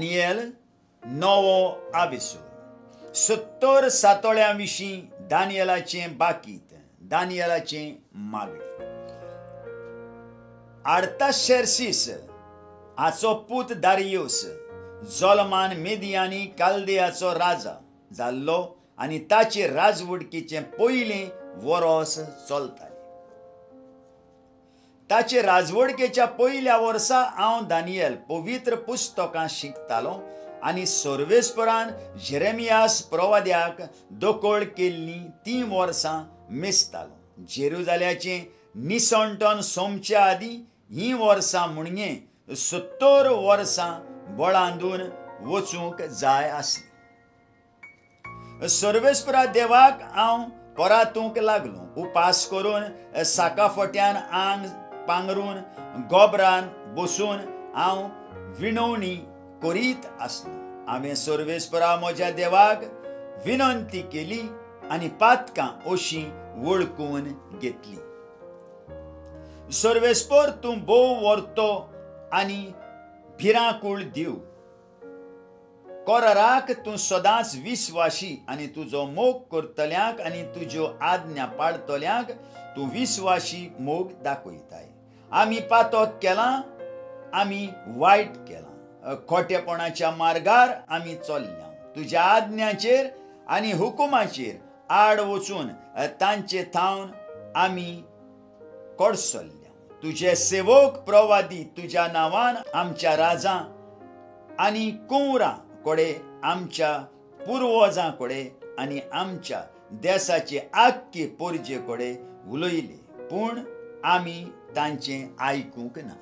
Daniel नवो आविसूर 70 सातोळ्यां विशीं दानियलाचें बाकीत दानियलाचें मागणी आर्ताशेर्सीस हाचो पूत दारियुस जोलमान मेदियानी काल्देयाचो राजा जाल्लो आनी ताचे राजवडकीचें पयलें वरोस चलतालें. ताचे राजवडकेच्या पयल्या वर्सा हांव दानियल पवित्र पुस्तकां शिकतालों आनी सर्वेस्परान जेरेमियास प्रवाद्याक दोकोळ केल्लीं 3 वर्सां मेजतालो. जेरुजाल्याचें निसंटन सोमच्या आदीं हीं वर्सां म्हणजे 70 वर्सां बळांदून वचूंक जाय आसलीं. सर्वेस्परा देवाक हांव परातूंक लागलों. उपास करून साकाफोट्यान आंग पांगरून गोबरान बसून हांव विणवणी करीत आसलो. हांवें सर्वेस्परा म्हज्या देवाक विनंती केली आनी पातकां अशीं वळखून घेतली. सर्वेस्पर तूं बोव व्हरतो आनी भिरांकूळ दिव. कोराराक तूं सदांच विस्वाशी आनी तुजो मोग करतल्यांक आनी तुज्यो आज्ञा पाळटल्यांक तूं विस्वाशी मोग दाखयताय. आमी पातक केलां, आमी वायट केलां, खोटेपणाच्या मार्गार आमी चल्ल्या. तुज्या आज्ञाचेर आनी हुकुमाचेर आड वचून तांचे थावन आमी कडसल्ल्या. तुजे सेवक प्रवादी तुज्या नांवान आमच्या राजां आनी कुंवरां कोडे आमच्या पुर्वजां कोडे आनी आमच्या देशाचे आख्खे पोरजे कोडे उलयले, पूण आमी तांचें आयकूंक ना.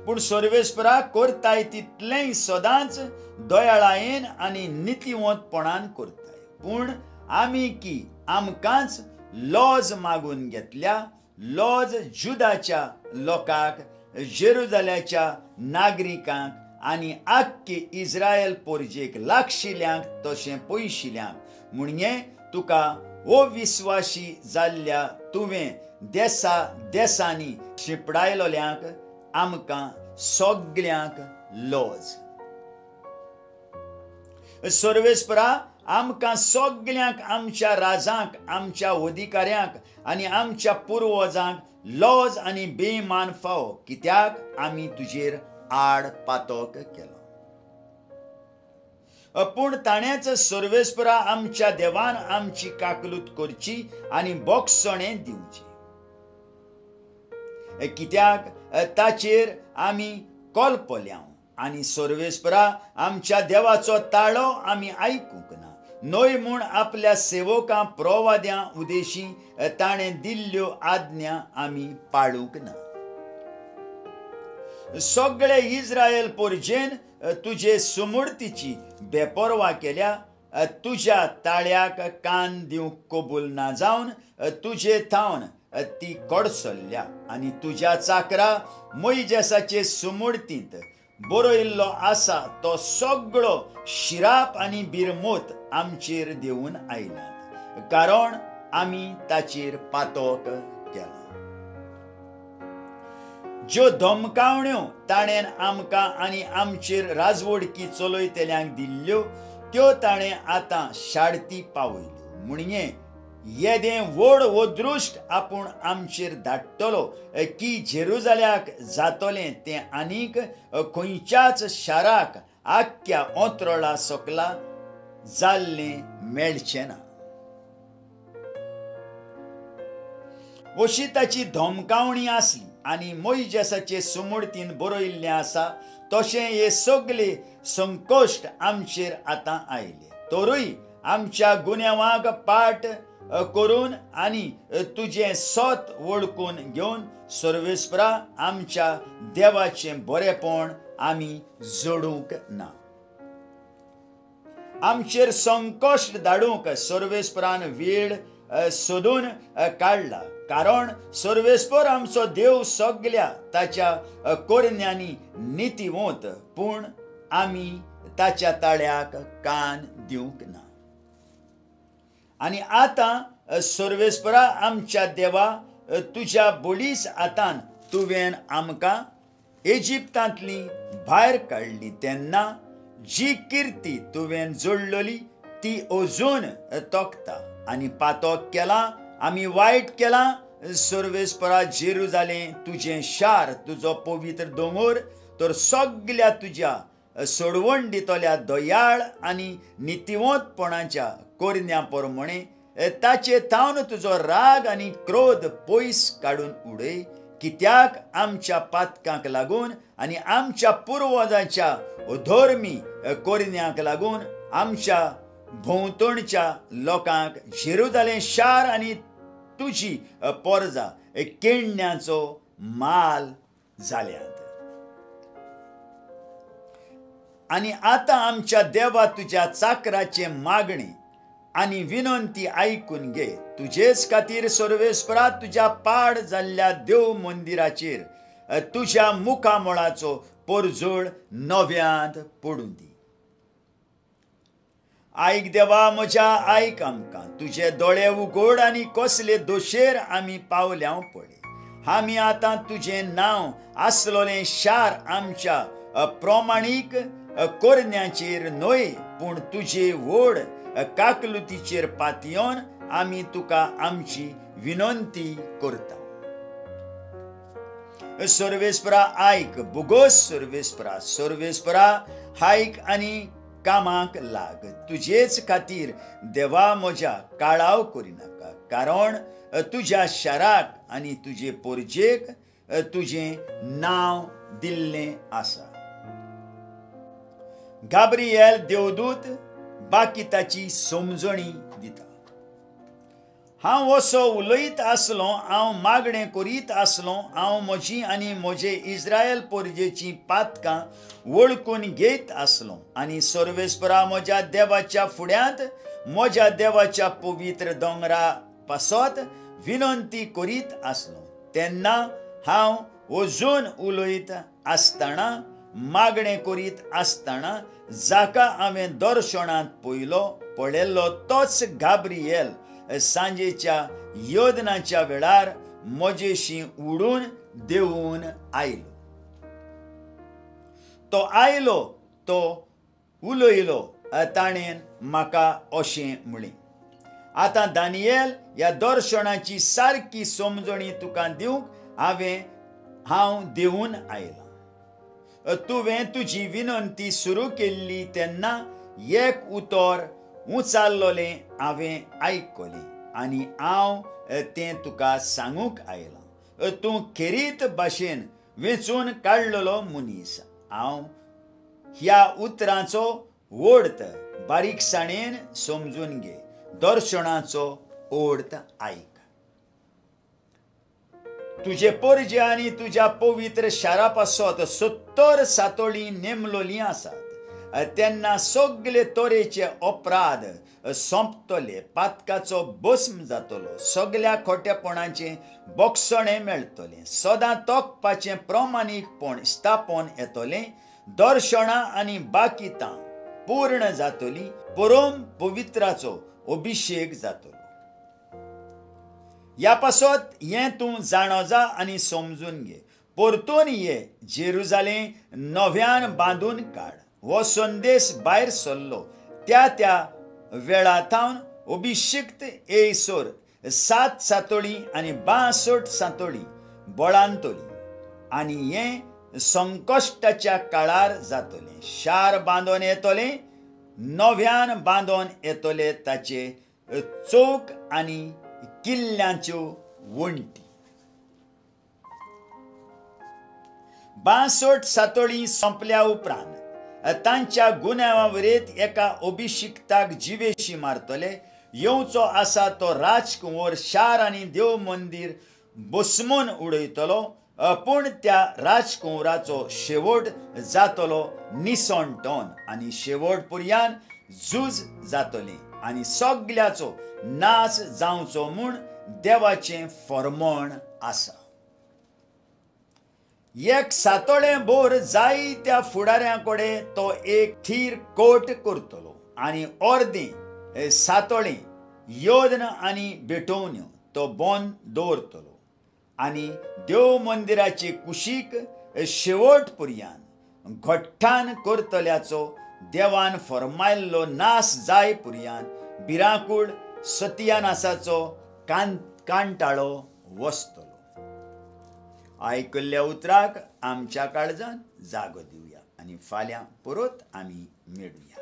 पूण सर्वेस्परा करताय तितलेंय सदांच दयाळायेन आनी नितिवंतपणान करताय. पूण आमी की आमकांच लॉज मागून घेतल्या. लॉज जुदाच्या लोकांक, जेरुजाल्याच्या नागरिकांक आनी आख्खे इस्रायल पोरजेक लागशिल्यांक तशें पयशिल्यांक म्हणजे तुका अविस्वाशी जाल्ल्या तुवें देसांनी शिपडायलोल्यांक आमकां सगळ्यांक लॉज. सर्वेस्परा आमकां सगळ्यांक आमच्या राजांक, आमच्या अधिकाऱ्यांक आनी आमच्या पुर्वजांक लॉज आनी बेमान फावो, कित्याक आमी तुजेर आड पातक केलो. पूण ताणेंच सर्वेस्परा आमच्या देवान आमची काकलूत करची आनी बोगसणें दिवचें, कित्याक ताचेर आमी कोलपल्या आनी सर्वेस्परा आमच्या देवाचो ताळो आमी आयकूंक ना. न्हय म्हूण आपल्या सेवकां प्रवाद्यां उदेशीं ताणें दिल्ल्यो आज्ञा आमी पाळूंक ना. सगळे इस्रायल पोरजेन तुजे सुमूर्तीची बेपरवा केल्या. तुज्या ताळ्याक कान दिवंक कबूल ना जावन तुजे थावन ती कडसल्ल्या आनी तुज्या चाकरा मोइजेसाचे सुमूर्तींत बरयल्लो आसा तो सगळो शिराप आनी बिरमोत आमचेर देऊन आयल्यात, कारण आमी ताचेर पातक केला. ज्यो धमकावण्यो ताणें आमकां आनी आमचेर राजवडकी चलयतल्यांक दिल्ल्यो त्यो ताणें आतां शाडती पावयल्यो. म्हणजे येदें व्हड अदृश्ट आपूण आमचेर धाडटलो की जेरुजाल्याक जातलें तें आनीक खंयच्याच शाराक आख्ख्या अंतराळा सकला जाल्लें मेळचें ना. अशी ताची धमकावणी आसली आनी मोइजेसाचे सुमूर्तीन बरयल्लें आसा तशें हे सगळे संकश्ट आमचेर आतां आयले. तरूय आमच्या गुन्यांवाक पाट करून आनी तुजें सोत वळखून घेवन सर्वेस्परा आमच्या देवाचें बरेपण आमी जोडूंक ना. आमचेर संकश्ट धाडूंक सर्वेस्परान वेळ सोदून काडला, कारण सर्वेस्पर आमचो देव सगळ्या ताच्या कोरण्यांनी नितिवंत, पूण आमी ताच्या ताळ्याक कान दिवंक ना. आनी आतां सर्वेस्परा आमच्या देवा तुज्या बळीस हातान तुवें आमकां इजिप्तांतली भायर काडली तेन्ना जी किर्ती तुवें जोडलोली ती अजून तोखता आनी पातोक केला आमी वायट केला सर्वेस्परा जेरुजालेम तुजें शार तुजो पवित्र दोंगर तर सगळ्या तुज्या सोडवण दितल्या दयाळ आनी नितिवंतपणाच्या कोरन्या प्रमाणे ताचे थावन तुजो राग आनी क्रोध पयस काडून उडय कित्याक आमच्या पातकांक लागून आनी आमच्या पुर्वजांच्या अधर्मी कोरन्यांक लागून आमच्या भोंवतणच्या लोकांक जेरुजालेम शार आनी तुजी पोरजां केण्यांचो माल जाल्यात. आनी आतां आमच्या देवा तुज्या चाकराचे मागणे आनी विनंती आयकून घे. तुजेच खातीर सर्वेस्परा तुज्या पाड जाल्ल्या देव मंदिराचेर तुज्या मुखामळाचो परजोड नव्यांत पडूं दी. आयक देवा म्हज्या आयक आमकां तुजे दोळे उगड आनी कसले दोशेर आमी पावल्या पळय. आमी आतां तुजें नांव आसलोलें शार आमच्या प्रमाणीक कोरन्यांचेर न्हय पूण तुजे व्हड काकलुतीचेर पातयोन आमी तुका आमची विनंती करता. सर्वेस्परा आयक बुगोस सर्वेस्परा आयक आनी कामाक लाग. तुजेच खातीर देवा म्हज्या काळाव करिनाका कारण तुज्या शाराक आनी तुजे पोरजेक तुजें नांव दिल्लें आसा. गाब्रिएल देवदूत बाकिताची समजणी दिता. हांव असो उलयत आसलों हांव मागणें करीत आसलों हांव म्हजी आनी म्हजे इस्रायल पोरजेची पातकां वळखून घेत आसलों आनी सर्वेस्परा म्हज्या देवाच्या फुड्यांत म्हज्या देवाच्या पवित्र दोंगरा पासत विनंती करीत आसलों. तेन्ना हांव अजून उलयत आसतना मागणें करीत आसतना जाका हांवें दर्शनांत पळयल्लो तोच गाब्रिएल सांजेच्या योदनाच्या वेळार म्हजेशी उडून देंवून आयलो. तो आयलो तो उलयलो ताणें म्हाका अशें म्हळें. आतां दानियेल ह्या दर्शनाची सारकी समजणी तुका दिवंक हांव देंवून आयलां. तुवें तुजी विनंती सुरू केल्ली तेन्ना एक उतर उचाल्लोलें हांवें आयकलें आनी हांव तें तुका सांगूंक आयलां. तूं खेरीत भाशेन वेंचून काडलेलो मनीस. हांव ह्या उतरांचो अर्थ बारीकसाणेन समजून घे. दर्शनाचो अर्थ आयक. तुजे पोरजे आनी तुज्या पवित्र शारा पासत 70 सातोळी नेमलोलीं आसात. तेन्ना सगळे तरेचे अपराध सोंपतले. पातकाचो भस्म जातलो. सगळ्या खोटेपणाचें बोगसणें मेळटलें. सदां तोखपाचें प्रमाणीकपण स्थापन येतलें. दर्शनां आनी बाकितां पूर्ण जातलीं. परम पवित्राचो अभिशेक जातलो. ह्या पासत हें तूं जाणो जा आनी समजून घे. परतून ये जेरुजालेम नव्यान बांदून काड. हो संदेश भायर सरलो त्या वेळाथावन अभिशिक्त येयसर 7 सातोळी आनी 62 सातोळी बळांतली आनी हें संकश्टाच्या काळार जातलें. शार बांदोन येतलें. नव्यान बांदोन येतले ताचे चौक आनी किल्ल्यांच्यो वण्टी. 62 सातोळी सोंपल्या उपरांत तांच्या गुन्यांवावरेत एका अभिशिक्ताक जिवेशी मारतले. येवचो आसा तो राजकुंवर शार आनी देव मंदीर भस्मोवन उडयतलो. पूण त्या राजकुंवराचो शेवट जातलो निसंटोन आनी शेवट पर्यान झूज जातलें आनी सगळ्याचो नाश जावचो म्हूण देवाचें फर्मोण आसा. एक सातोळें भर जायत्या फुडाऱ्यां कडेन तो एक थीर कोट करतलो आनी अर्दें सातोळें योद्न आनी बेटोवण्यो तो बोंद दवरतलो आनी देव मंदिराचे कुशीक शेवट पर्यान घोट्टान करतल्याचो देवान फरमायल्लो नाश जाय पर्यान भिरांकूळ सत्यानासाचो कांटाळो वस्तलो. आयकल्ल्या उतराक आमच्या काळजान जागो दिवया आनी फाल्यां परत आमी मेळुया.